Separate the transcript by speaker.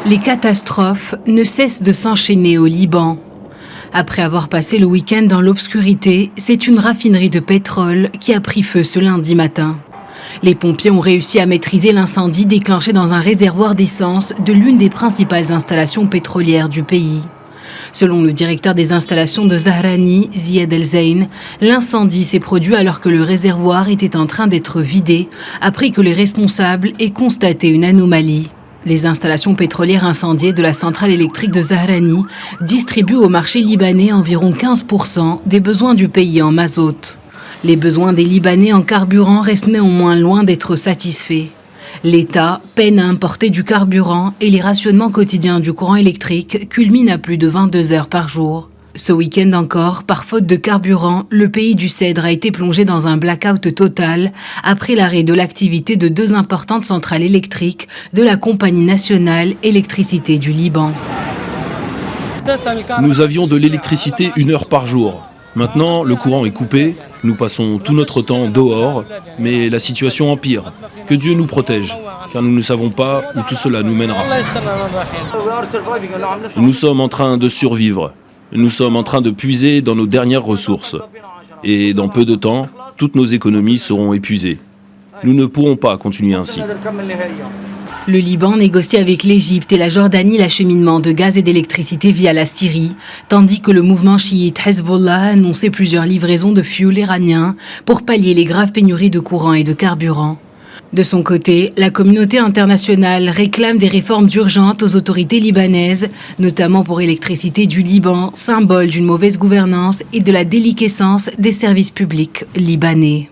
Speaker 1: Les catastrophes ne cessent de s'enchaîner au Liban. Après avoir passé le week-end dans l'obscurité, c'est une raffinerie de pétrole qui a pris feu ce lundi matin. Les pompiers ont réussi à maîtriser l'incendie déclenché dans un réservoir d'essence de l'une des principales installations pétrolières du pays. Selon le directeur des installations de Zahrani, Ziad El Zein, l'incendie s'est produit alors que le réservoir était en train d'être vidé après que les responsables aient constaté une anomalie. Les installations pétrolières incendiées de la centrale électrique de Zahrani distribuent au marché libanais environ 15% des besoins du pays en mazout. Les besoins des Libanais en carburant restent néanmoins loin d'être satisfaits. L'État peine à importer du carburant et les rationnements quotidiens du courant électrique culminent à plus de 22 heures par jour. Ce week-end encore, par faute de carburant, le pays du Cèdre a été plongé dans un blackout total après l'arrêt de l'activité de 2 importantes centrales électriques de la Compagnie nationale électricité du Liban.
Speaker 2: Nous avions de l'électricité 1 heure par jour. Maintenant, le courant est coupé, nous passons tout notre temps dehors, mais la situation empire. Que Dieu nous protège, car nous ne savons pas où tout cela nous mènera. Nous sommes en train de survivre. Nous sommes en train de puiser dans nos dernières ressources. Et dans peu de temps, toutes nos économies seront épuisées. Nous ne pourrons pas continuer ainsi.
Speaker 1: Le Liban négocie avec l'Égypte et la Jordanie l'acheminement de gaz et d'électricité via la Syrie, tandis que le mouvement chiite Hezbollah a annoncé plusieurs livraisons de fioul iranien pour pallier les graves pénuries de courant et de carburant. De son côté, la communauté internationale réclame des réformes urgentes aux autorités libanaises, notamment pour l'électricité du Liban, symbole d'une mauvaise gouvernance et de la déliquescence des services publics libanais.